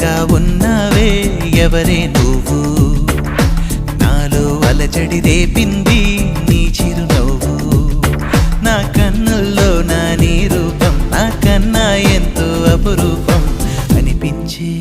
అందంగా ఉన్నావే ఎవరే నువ్వు నాలో అలజడి రేపింది నీ చిరునవ్వు నా కన్నుల్లో నా నీ రూపం నా కన్నా ఎంతో అపురూపం అనిపించే